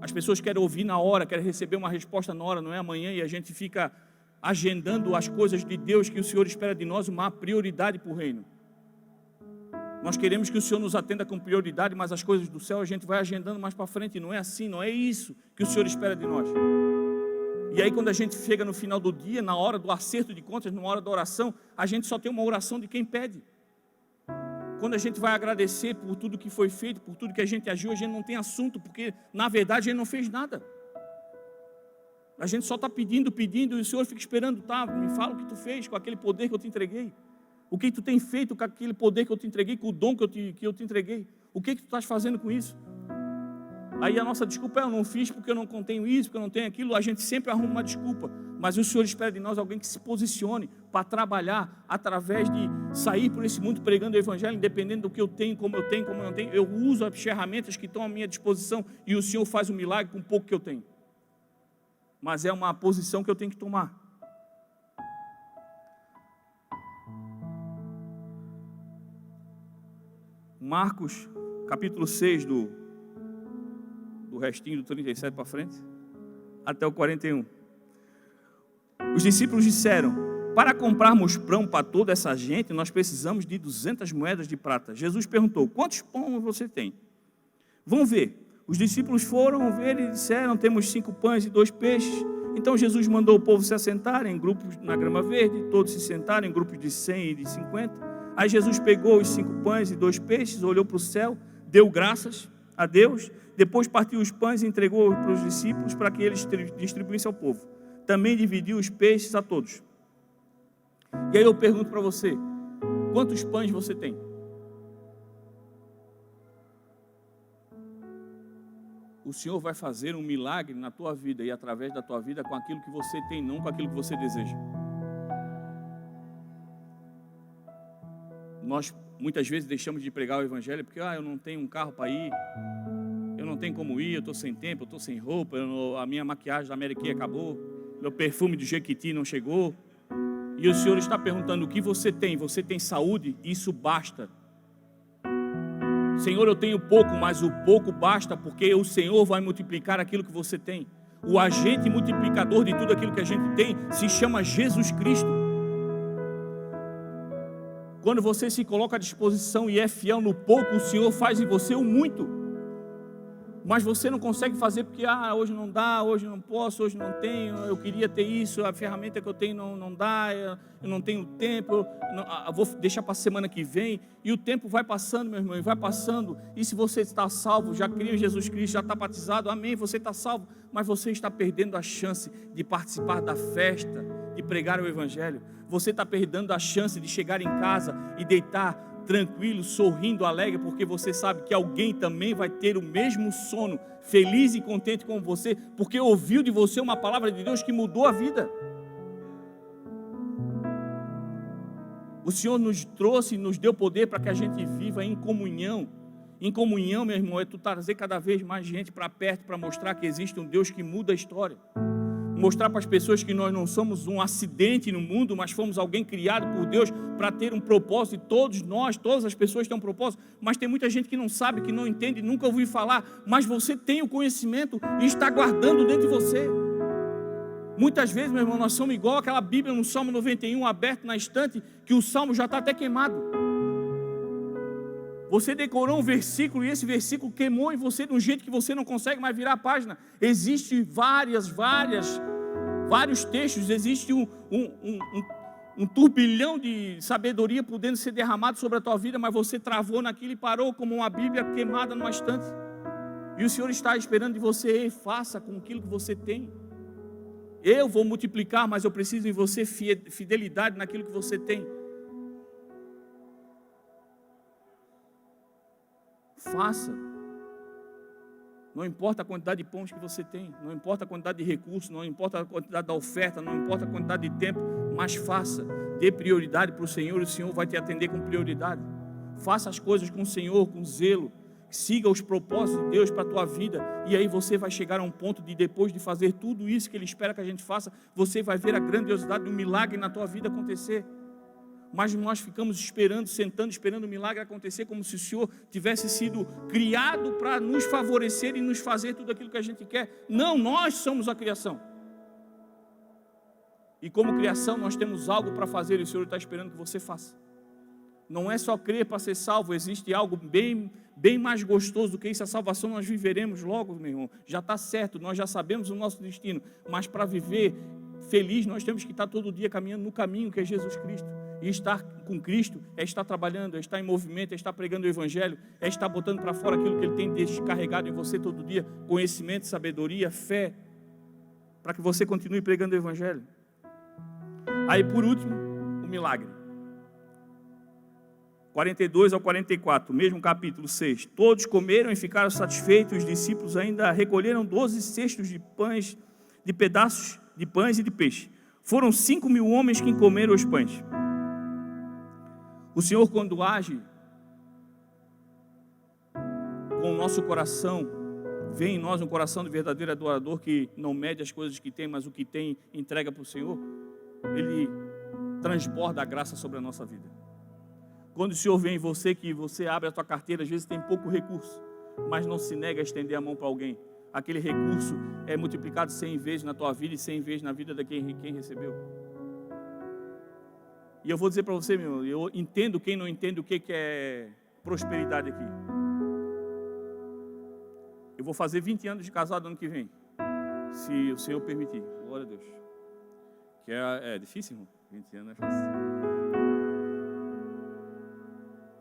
As pessoas querem ouvir na hora, querem receber uma resposta na hora, não é amanhã, e a gente fica agendando as coisas de Deus que o Senhor espera de nós, uma prioridade para o reino. Nós queremos que o Senhor nos atenda com prioridade, mas as coisas do céu a gente vai agendando mais para frente, e não é assim, não é isso que o Senhor espera de nós. E aí quando a gente chega no final do dia, na hora do acerto de contas, na hora da oração, a gente só tem uma oração de quem pede. Quando a gente vai agradecer por tudo que foi feito, por tudo que a gente agiu, a gente não tem assunto, porque na verdade a gente não fez nada. A gente só está pedindo, e o Senhor fica esperando, tá, me fala o que tu fez com aquele poder que eu te entreguei. O que tu tem feito com aquele poder que eu te entreguei, com o dom que eu te entreguei? O que tu estás fazendo com isso? Aí a nossa desculpa é, eu não fiz porque eu não contenho isso, porque eu não tenho aquilo. A gente sempre arruma uma desculpa. Mas o Senhor espera de nós alguém que se posicione para trabalhar através de sair por esse mundo pregando o Evangelho, independente do que eu tenho, como eu tenho, como eu não tenho. Eu uso as ferramentas que estão à minha disposição e o Senhor faz um milagre com o pouco que eu tenho. Mas é uma posição que eu tenho que tomar. Marcos, capítulo 6, do restinho do 37 para frente, até o 41. Os discípulos disseram, para comprarmos pão para toda essa gente, nós precisamos de 200 moedas de prata. Jesus perguntou, quantos pães você tem? Vão ver. Os discípulos foram ver e disseram, temos 5 pães e 2 peixes. Então Jesus mandou o povo se assentar em grupos na grama verde, todos se sentaram em grupos de 100 e de 50. Aí Jesus pegou os 5 pães e 2 peixes, olhou para o céu, deu graças a Deus, depois partiu os pães e entregou para os discípulos para que eles distribuíssem ao povo. Também dividiu os peixes a todos. E aí eu pergunto para você, quantos pães você tem? O Senhor vai fazer um milagre na tua vida e através da tua vida com aquilo que você tem, não com aquilo que você deseja. Nós muitas vezes deixamos de pregar o Evangelho porque eu não tenho um carro para ir, eu não tenho como ir, eu estou sem tempo, eu estou sem roupa, a minha maquiagem da Mary Kay acabou, meu perfume de Jequiti não chegou. E o Senhor está perguntando, o que você tem? Você tem saúde? Isso basta. Senhor, eu tenho pouco, mas o pouco basta, porque o Senhor vai multiplicar aquilo que você tem. O agente multiplicador de tudo aquilo que a gente tem se chama Jesus Cristo. Quando você se coloca à disposição e é fiel no pouco, o Senhor faz em você o muito. Mas você não consegue fazer porque, hoje não dá, hoje não posso, hoje não tenho, eu queria ter isso, a ferramenta que eu tenho não dá, eu não tenho tempo, eu vou deixar para a semana que vem. E o tempo vai passando, meu irmão, e vai passando. E se você está salvo, já crê em Jesus Cristo, já está batizado, amém, você está salvo, mas você está perdendo a chance de participar da festa, de pregar o Evangelho. Você está perdendo a chance de chegar em casa e deitar tranquilo, sorrindo, alegre, porque você sabe que alguém também vai ter o mesmo sono, feliz e contente como você, porque ouviu de você uma palavra de Deus que mudou a vida. O Senhor nos trouxe e nos deu poder para que a gente viva em comunhão. Em comunhão, meu irmão, é tu trazer cada vez mais gente para perto, para mostrar que existe um Deus que muda a história. Mostrar para as pessoas que nós não somos um acidente no mundo, mas fomos alguém criado por Deus para ter um propósito, e todas as pessoas têm um propósito, mas tem muita gente que não sabe, que não entende, nunca ouviu falar, mas você tem o conhecimento e está guardando dentro de você. Muitas vezes, meu irmão, nós somos igual aquela Bíblia no Salmo 91, aberto na estante, que o Salmo já está até queimado. Você decorou um versículo e esse versículo queimou em você de um jeito que você não consegue mais virar a página. Existem vários textos, existe um turbilhão de sabedoria podendo ser derramado sobre a tua vida, mas você travou naquilo e parou como uma Bíblia queimada numa estante. E o Senhor está esperando de você, faça com aquilo que você tem. Eu vou multiplicar, mas eu preciso em você fidelidade naquilo que você tem. Faça. Não importa a quantidade de pães que você tem, não importa a quantidade de recursos, não importa a quantidade da oferta, não importa a quantidade de tempo, mas faça, dê prioridade para o Senhor e o Senhor vai te atender com prioridade. Faça as coisas com o Senhor, com zelo, siga os propósitos de Deus para a tua vida, e aí você vai chegar a um ponto de, depois de fazer tudo isso que Ele espera que a gente faça, você vai ver a grandiosidade do milagre na tua vida acontecer. Mas nós ficamos esperando, sentando, esperando o milagre acontecer, como se o Senhor tivesse sido criado para nos favorecer e nos fazer tudo aquilo que a gente quer. Não, nós somos a criação. E como criação nós temos algo para fazer e o Senhor está esperando que você faça. Não é só crer para ser salvo, existe algo bem mais gostoso do que isso. A salvação nós viveremos logo, meu irmão. Já está certo, nós já sabemos o nosso destino. Mas para viver feliz, nós temos que estar todo dia caminhando no caminho que é Jesus Cristo. E estar com Cristo é estar trabalhando, é estar em movimento, é estar pregando o Evangelho, é estar botando para fora aquilo que Ele tem descarregado em você todo dia, conhecimento, sabedoria, fé, para que você continue pregando o Evangelho. Aí por último, o milagre. 42 ao 44, mesmo capítulo 6. Todos comeram e ficaram satisfeitos, os discípulos ainda recolheram 12 cestos de pães, de pedaços de pães e de peixe. Foram 5.000 homens que comeram os pães. O Senhor, quando age com o nosso coração, vê em nós um coração de verdadeiro adorador que não mede as coisas que tem, mas o que tem entrega para o Senhor. Ele transborda a graça sobre a nossa vida. Quando o Senhor vê em você, que você abre a tua carteira, às vezes tem pouco recurso, mas não se nega a estender a mão para alguém. Aquele recurso é multiplicado 100 vezes na tua vida e 100 vezes na vida de quem recebeu. E eu vou dizer para você, meu, eu entendo quem não entende o que é prosperidade aqui. Eu vou fazer 20 anos de casado ano que vem, se o Senhor permitir. Glória a Deus. Que é difícil, irmão? 20 anos não é fácil.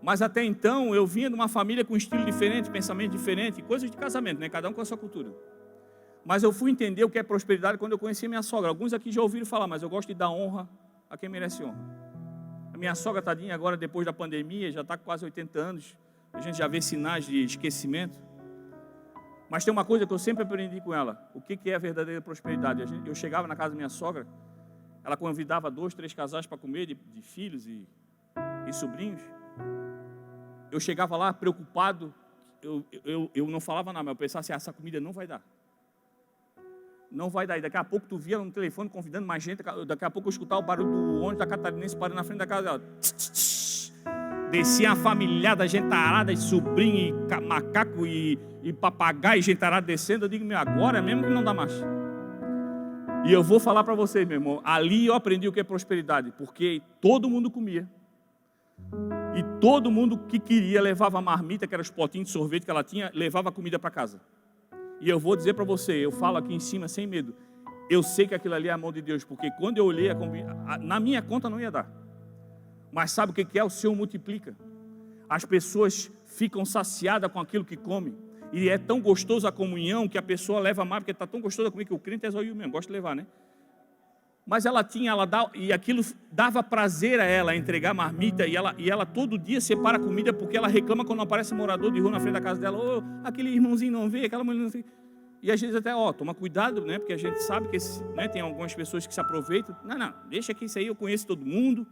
Mas até então, eu vinha de uma família com estilo diferente, pensamento diferente, coisas de casamento, né? Cada um com a sua cultura. Mas eu fui entender o que é prosperidade quando eu conheci a minha sogra. Alguns aqui já ouviram falar, mas eu gosto de dar honra a quem merece honra. A minha sogra, tadinha, agora depois da pandemia, já está com quase 80 anos. A gente já vê sinais de esquecimento. Mas tem uma coisa que eu sempre aprendi com ela. O que é a verdadeira prosperidade? Eu chegava na casa da minha sogra, ela convidava 2, 3 casais para comer, de filhos e sobrinhos. Eu chegava lá preocupado, eu não falava nada, mas eu pensava assim, essa comida não vai dar. Não vai dar. E daqui a pouco tu via no telefone convidando mais gente, daqui a pouco eu escutava o barulho do ônibus da Catarinense parando na frente da casa dela. Descia a família, gente arada, sobrinho, e macaco e papagaio, gente arada descendo. Eu digo, meu, agora é mesmo que não dá mais. E eu vou falar para vocês, meu irmão, ali eu aprendi o que é prosperidade, porque todo mundo comia. E todo mundo que queria levava a marmita, que era os potinhos de sorvete que ela tinha, levava a comida para casa. E eu vou dizer para você, eu falo aqui em cima sem medo, eu sei que aquilo ali é a mão de Deus, porque quando eu olhei, na minha conta não ia dar. Mas sabe o que é? O Senhor multiplica. As pessoas ficam saciadas com aquilo que comem. E é tão gostoso a comunhão que a pessoa leva mais, porque está tão gostoso a comer que o crente é zóio mesmo, gosta de levar, né? Mas e aquilo dava prazer a ela entregar a marmita, e ela todo dia separa a comida, porque ela reclama quando aparece um morador de rua na frente da casa dela, aquele irmãozinho não veio, aquela mulher não veio. E às vezes até, toma cuidado, né? Porque a gente sabe que tem algumas pessoas que se aproveitam. Não, deixa que isso aí eu conheço todo mundo.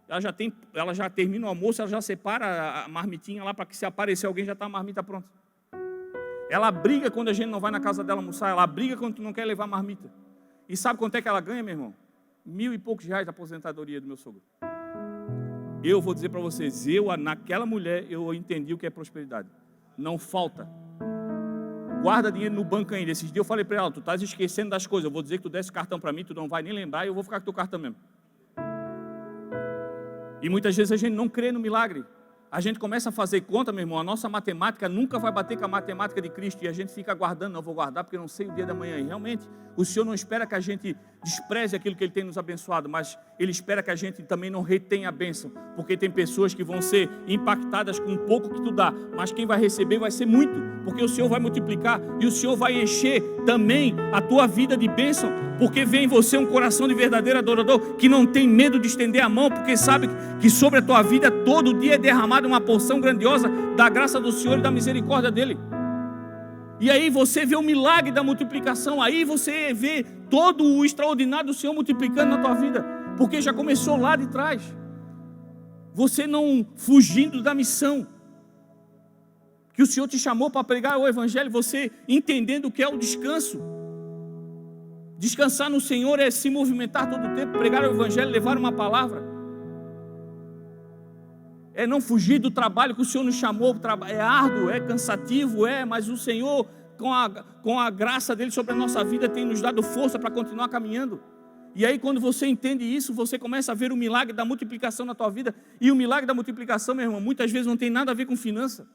Ela já termina o almoço, ela já separa a marmitinha lá para que se aparecer alguém já está a marmita pronta. Ela briga quando a gente não vai na casa dela almoçar, ela briga quando tu não quer levar marmita. E sabe quanto é que ela ganha, meu irmão? 1.000 e poucos reais da aposentadoria do meu sogro. Eu vou dizer para vocês, naquela mulher, eu entendi o que é prosperidade. Não falta. Guarda dinheiro no banco ainda. Esses dias eu falei para ela, tu estás esquecendo das coisas, eu vou dizer que tu desse o cartão para mim, tu não vai nem lembrar, e eu vou ficar com o teu cartão mesmo. E muitas vezes a gente não crê no milagre. A gente começa a fazer conta, meu irmão, a nossa matemática nunca vai bater com a matemática de Cristo, e a gente fica aguardando, não vou guardar porque eu não sei o dia da manhã. E realmente, o Senhor não espera que a gente despreze aquilo que Ele tem nos abençoado, mas Ele espera que a gente também não retenha a bênção, porque tem pessoas que vão ser impactadas com um pouco que tu dá, mas quem vai receber vai ser muito, porque o Senhor vai multiplicar, e o Senhor vai encher também a tua vida de bênção, porque vem em você um coração de verdadeiro adorador, que não tem medo de estender a mão, porque sabe que sobre a tua vida todo dia é derramada uma porção grandiosa da graça do Senhor e da misericórdia dEle. E aí você vê o milagre da multiplicação, aí você vê todo o extraordinário do Senhor multiplicando na tua vida, porque já começou lá de trás. Você não fugindo da missão que o Senhor te chamou para pregar o Evangelho, você entendendo o que é o descanso. Descansar no Senhor é se movimentar todo o tempo, pregar o Evangelho, levar uma palavra. É não fugir do trabalho que o Senhor nos chamou. É árduo, é cansativo, mas o Senhor, com a graça dEle sobre a nossa vida, tem nos dado força para continuar caminhando. E aí quando você entende isso, você começa a ver o milagre da multiplicação na tua vida. E o milagre da multiplicação, meu irmão, muitas vezes não tem nada a ver com finança.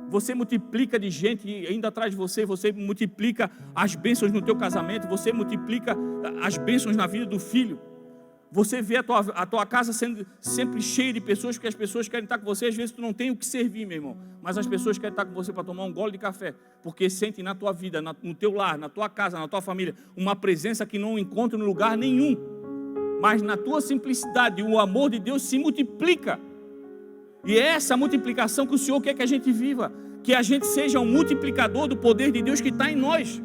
Você multiplica de gente indo atrás de você, você multiplica as bênçãos no teu casamento, você multiplica as bênçãos na vida do filho. Você vê a tua casa sendo sempre cheia de pessoas, porque as pessoas querem estar com você. Às vezes tu não tem o que servir, meu irmão, mas as pessoas querem estar com você para tomar um gole de café, porque sentem na tua vida, no teu lar, na tua casa, na tua família, uma presença que não encontram em lugar nenhum. Mas na tua simplicidade, o amor de Deus se multiplica. E é essa multiplicação que o Senhor quer que a gente viva, que a gente seja um multiplicador do poder de Deus que está em nós.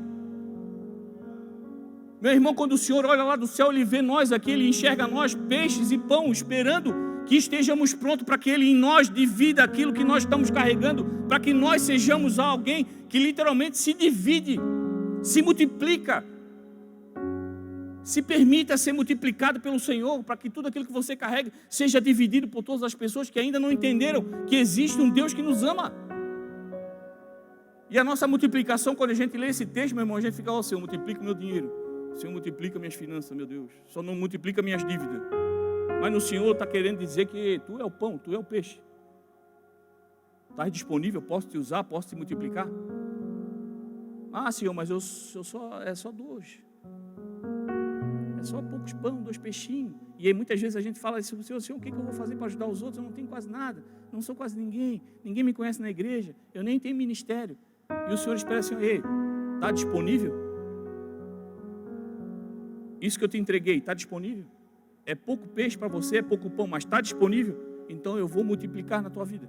Meu irmão, quando o Senhor olha lá do céu, Ele vê nós aqui, Ele enxerga nós, peixes e pão, esperando que estejamos prontos para que Ele em nós divida aquilo que nós estamos carregando, para que nós sejamos alguém que literalmente se divide, se multiplica, se permita ser multiplicado pelo Senhor, para que tudo aquilo que você carrega seja dividido por todas as pessoas que ainda não entenderam que existe um Deus que nos ama. E a nossa multiplicação, quando a gente lê esse texto, meu irmão, a gente fica, Senhor, multiplica o meu dinheiro, Senhor, multiplica minhas finanças, meu Deus, só não multiplica minhas dívidas. Mas no Senhor está querendo dizer que tu é o pão, tu é o peixe. Estás disponível, posso te usar, posso te multiplicar? Ah, Senhor, mas eu só 2. É só poucos pão, 2 peixinhos. E aí muitas vezes a gente fala assim, Senhor, o que eu vou fazer para ajudar os outros? Eu não tenho quase nada, não sou quase ninguém me conhece na igreja, eu nem tenho ministério. E o Senhor espera assim, ei, está disponível? Isso que eu te entreguei, está disponível? É pouco peixe para você, é pouco pão, mas está disponível? Então eu vou multiplicar na tua vida.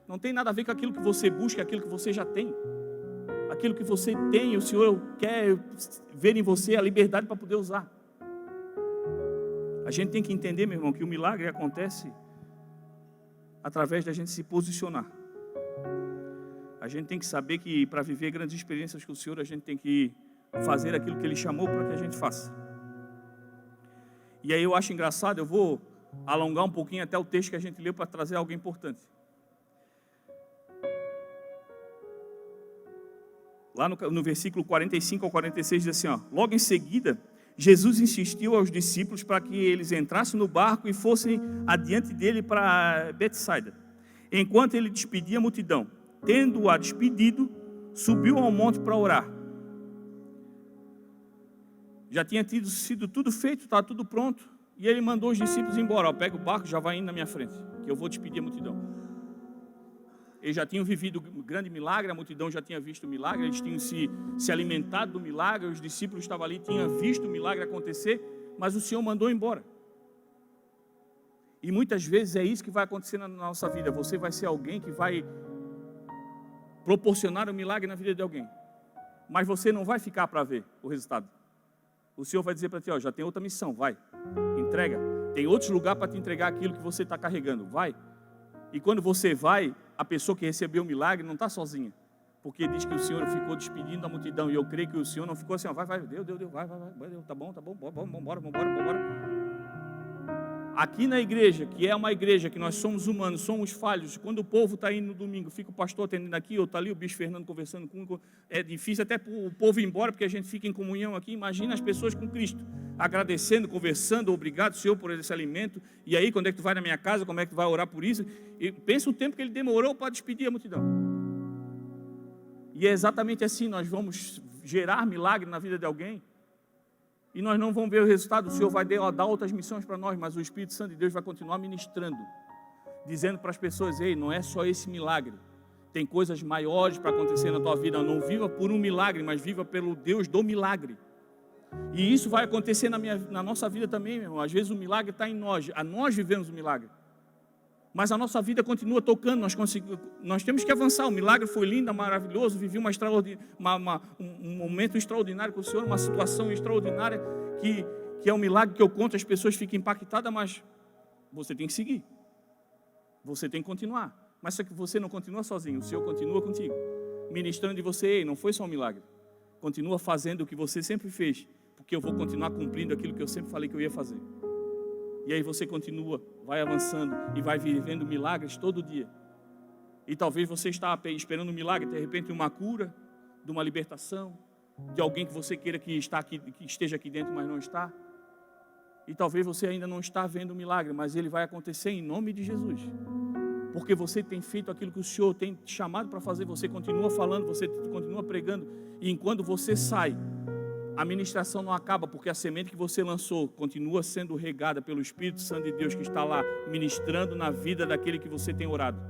Não tem nada a ver com aquilo que você busca, aquilo que você já tem. Aquilo que você tem, o Senhor quer ver em você a liberdade para poder usar. A gente tem que entender, meu irmão, que o milagre acontece através da gente se posicionar. A gente tem que saber que para viver grandes experiências com o Senhor, a gente tem que fazer aquilo que Ele chamou para que a gente faça. E aí eu acho engraçado, eu vou alongar um pouquinho até o texto que a gente leu para trazer algo importante. Lá no versículo 45 ao 46 diz assim, logo em seguida, Jesus insistiu aos discípulos para que eles entrassem no barco e fossem adiante dele para Betsaida, enquanto ele despedia a multidão. Tendo-a despedido, subiu ao monte para orar. Já tinha sido tudo feito, estava tudo pronto, e ele mandou os discípulos embora. Pega o barco, já vai indo na minha frente, que eu vou despedir a multidão. Eles já tinham vivido um grande milagre, a multidão já tinha visto o milagre, eles tinham se alimentado do milagre, os discípulos estavam ali, tinham visto o milagre acontecer, mas o Senhor mandou embora. E muitas vezes é isso que vai acontecer na nossa vida. Você vai ser alguém que vai proporcionar um milagre na vida de alguém, mas você não vai ficar para ver o resultado. O Senhor vai dizer para ti, já tem outra missão, vai, entrega. Tem outros lugares para te entregar aquilo que você está carregando, vai. E quando você vai, a pessoa que recebeu o milagre não está sozinha, porque diz que o Senhor ficou despedindo a multidão, e eu creio que o Senhor não ficou assim, vai, Deus, vai, tá bom, vamos embora. Aqui na igreja, que é uma igreja que nós somos humanos, somos falhos, quando o povo está indo no domingo, fica o pastor atendendo aqui, ou está ali o bicho Fernando conversando com é difícil até o povo ir embora, porque a gente fica em comunhão aqui. Imagina as pessoas com Cristo, agradecendo, conversando, obrigado Senhor por esse alimento, e aí quando é que tu vai na minha casa, como é que tu vai orar por isso? E pensa o tempo que ele demorou para despedir a multidão. E é exatamente assim, nós vamos gerar milagre na vida de alguém, e nós não vamos ver o resultado. O Senhor vai dar outras missões para nós, mas o Espírito Santo de Deus vai continuar ministrando, dizendo para as pessoas, ei, não é só esse milagre, tem coisas maiores para acontecer na tua vida. Não viva por um milagre, mas viva pelo Deus do milagre. E isso vai acontecer na nossa vida também, meu irmão. Às vezes o milagre está em nós, nós vivemos o milagre, Mas a nossa vida continua tocando, nós temos que avançar. O milagre foi lindo, maravilhoso, vivi um momento extraordinário com o Senhor, uma situação extraordinária, que é um milagre que eu conto, as pessoas ficam impactadas, mas você tem que seguir, você tem que continuar. Mas só que você não continua sozinho, o Senhor continua contigo, ministrando de você. Não foi só um milagre, continua fazendo o que você sempre fez, porque eu vou continuar cumprindo aquilo que eu sempre falei que eu ia fazer. E aí você continua, vai avançando e vai vivendo milagres todo dia. E talvez você está esperando um milagre, de repente uma cura, de uma libertação, de alguém que você queira que esteja aqui dentro, mas não está. E talvez você ainda não está vendo o milagre, mas ele vai acontecer em nome de Jesus. Porque você tem feito aquilo que o Senhor tem te chamado para fazer, você continua falando, você continua pregando. E enquanto você sai, a ministração não acaba, porque a semente que você lançou continua sendo regada pelo Espírito Santo de Deus que está lá, ministrando na vida daquele que você tem orado.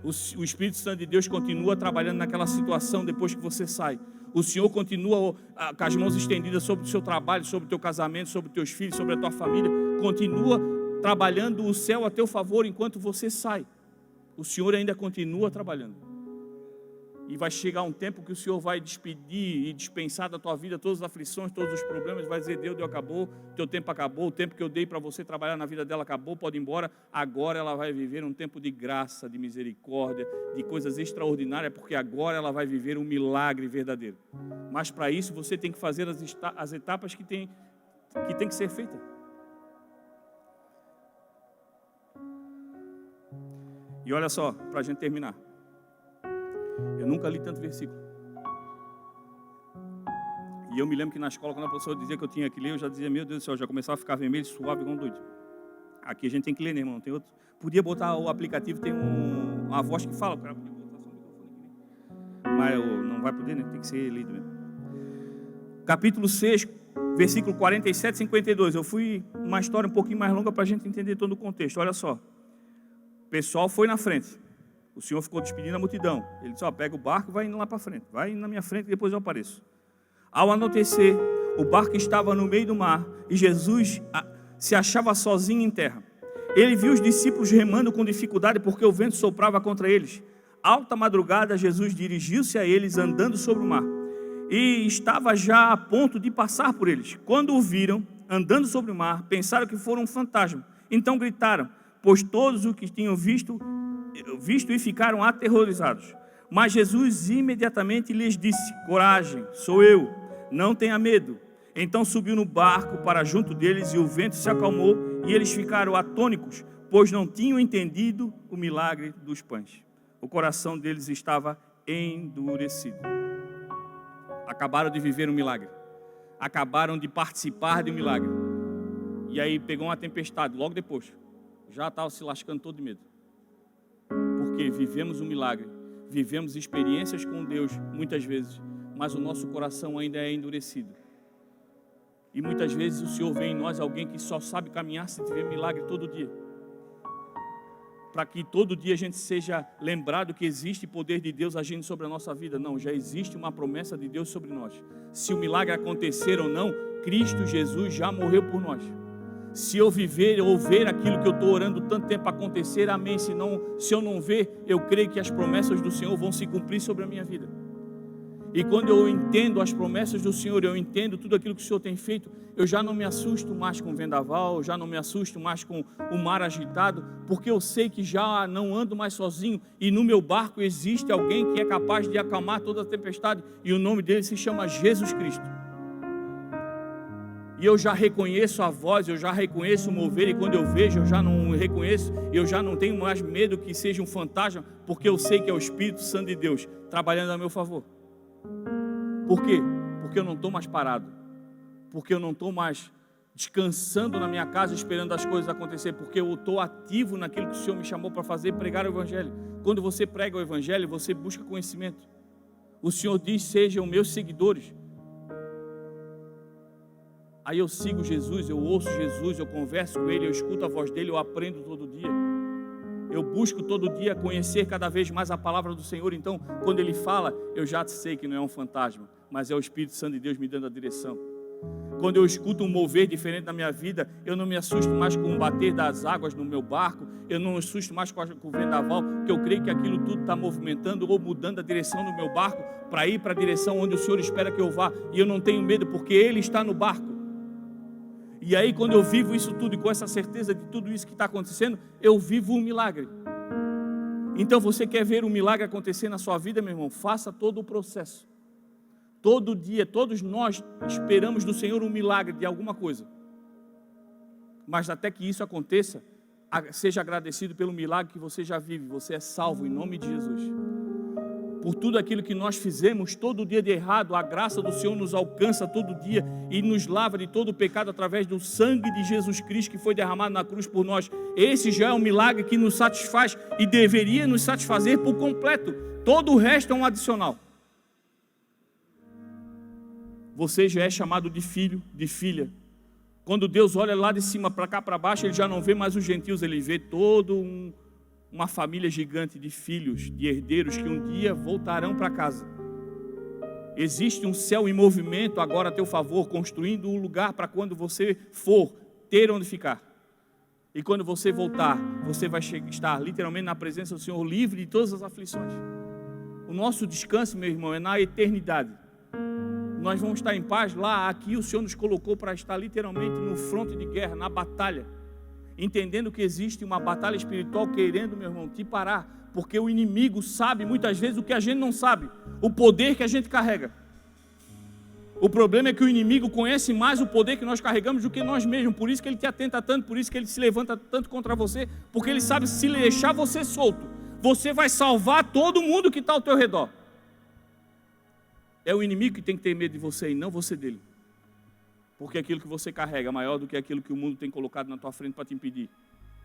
O Espírito Santo de Deus continua trabalhando naquela situação depois que você sai. O Senhor continua com as mãos estendidas sobre o seu trabalho, sobre o teu casamento, sobre os teus filhos, sobre a tua família. Continua trabalhando o céu a teu favor enquanto você sai. O Senhor ainda continua trabalhando. E vai chegar um tempo que o Senhor vai despedir e dispensar da tua vida todas as aflições, todos os problemas. Vai dizer: Deus, acabou, teu tempo acabou, o tempo que eu dei para você trabalhar na vida dela acabou, pode ir embora. Agora ela vai viver um tempo de graça, de misericórdia, de coisas extraordinárias, porque agora ela vai viver um milagre verdadeiro. Mas para isso você tem que fazer as etapas que tem que ser feitas. E olha só, para a gente terminar. Eu nunca li tanto versículo. E eu me lembro que na escola, quando a professora dizia que eu tinha que ler, eu já dizia: meu Deus do céu, já começava a ficar vermelho, suave, igual um doido. Aqui a gente tem que ler, né, irmão? Tem outro. Podia botar o aplicativo, tem uma voz que fala. O cara podia botar só o microfone aqui, mas não vai poder, né? Tem que ser lido mesmo. Capítulo 6, versículo 47 e 52. Eu fui uma história um pouquinho mais longa para a gente entender todo o contexto. Olha só. O pessoal foi na frente. O Senhor ficou despedindo a multidão. Ele disse: pega o barco e vai indo lá para frente. Vai indo na minha frente e depois eu apareço. Ao anoitecer, o barco estava no meio do mar e Jesus se achava sozinho em terra. Ele viu os discípulos remando com dificuldade porque o vento soprava contra eles. Alta madrugada, Jesus dirigiu-se a eles andando sobre o mar. E estava já a ponto de passar por eles. Quando o viram andando sobre o mar, pensaram que foram um fantasma. Então gritaram, pois todos os que tinham visto e ficaram aterrorizados. Mas Jesus imediatamente lhes disse: coragem, sou eu, não tenha medo. Então subiu no barco para junto deles e o vento se acalmou e eles ficaram atônicos, pois não tinham entendido o milagre dos pães. O coração deles estava endurecido. Acabaram de viver um milagre, acabaram de participar de um milagre, e aí pegou uma tempestade logo depois, já estava se lascando todo de medo. Porque vivemos um milagre, vivemos experiências com Deus muitas vezes, mas o nosso coração ainda é endurecido. E muitas vezes o Senhor vê em nós alguém que só sabe caminhar se tiver milagre todo dia. Para que todo dia a gente seja lembrado que existe poder de Deus agindo sobre a nossa vida. Não, já existe uma promessa de Deus sobre nós. Se o milagre acontecer ou não, Cristo Jesus já morreu por nós. Se eu viver ou ver aquilo que eu estou orando tanto tempo acontecer, amém. Se eu não ver, eu creio que as promessas do Senhor vão se cumprir sobre a minha vida. E quando eu entendo as promessas do Senhor, eu entendo tudo aquilo que o Senhor tem feito, eu já não me assusto mais com o vendaval, eu já não me assusto mais com o mar agitado, porque eu sei que já não ando mais sozinho, e no meu barco existe alguém que é capaz de acalmar toda a tempestade, e o nome dele se chama Jesus Cristo. E eu já reconheço a voz, eu já reconheço o mover, e quando eu vejo, eu já não reconheço, eu já não tenho mais medo que seja um fantasma, porque eu sei que é o Espírito Santo de Deus trabalhando a meu favor. Por quê? Porque eu não estou mais parado, porque eu não estou mais descansando na minha casa esperando as coisas acontecer, porque eu estou ativo naquilo que o Senhor me chamou para fazer, pregar o Evangelho. Quando você prega o Evangelho, você busca conhecimento. O Senhor diz: sejam meus seguidores. Aí eu sigo Jesus, eu ouço Jesus, eu converso com Ele, eu escuto a voz dEle, eu aprendo todo dia. Eu busco todo dia conhecer cada vez mais a palavra do Senhor. Então, quando Ele fala, eu já sei que não é um fantasma, mas é o Espírito Santo de Deus me dando a direção. Quando eu escuto um mover diferente na minha vida, eu não me assusto mais com o bater das águas no meu barco, eu não me assusto mais com o vendaval, porque eu creio que aquilo tudo está movimentando ou mudando a direção do meu barco para ir para a direção onde o Senhor espera que eu vá, e eu não tenho medo porque Ele está no barco. E aí, quando eu vivo isso tudo e com essa certeza de tudo isso que está acontecendo, eu vivo um milagre. Então, você quer ver um milagre acontecer na sua vida, meu irmão? Faça todo o processo. Todo dia, todos nós esperamos do Senhor um milagre de alguma coisa. Mas até que isso aconteça, seja agradecido pelo milagre que você já vive. Você é salvo em nome de Jesus. Por tudo aquilo que nós fizemos todo dia de errado, a graça do Senhor nos alcança todo dia e nos lava de todo o pecado através do sangue de Jesus Cristo que foi derramado na cruz por nós. Esse já é um milagre que nos satisfaz e deveria nos satisfazer por completo. Todo o resto é um adicional. Você já é chamado de filho, de filha. Quando Deus olha lá de cima para cá, para baixo, Ele já não vê mais os gentios, Ele vê uma família gigante de filhos, de herdeiros que um dia voltarão para casa. Existe um céu em movimento agora a teu favor, construindo um lugar para quando você for ter onde ficar. E quando você voltar, você vai estar literalmente na presença do Senhor, livre de todas as aflições. O nosso descanso, meu irmão, é na eternidade. Nós vamos estar em paz lá. Aqui o Senhor nos colocou para estar literalmente no fronte de guerra, na batalha, entendendo que existe uma batalha espiritual querendo, meu irmão, te parar, porque o inimigo sabe muitas vezes o que a gente não sabe, o poder que a gente carrega. O problema é que o inimigo conhece mais o poder que nós carregamos do que nós mesmos, por isso que ele te atenta tanto, por isso que ele se levanta tanto contra você, porque ele sabe, se deixar você solto, você vai salvar todo mundo que está ao teu redor. É o inimigo que tem que ter medo de você e não você dele. Porque aquilo que você carrega é maior do que aquilo que o mundo tem colocado na tua frente para te impedir.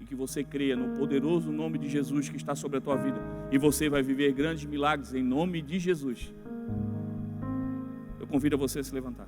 E que você creia no poderoso nome de Jesus que está sobre a tua vida. E você vai viver grandes milagres em nome de Jesus. Eu convido a você a se levantar.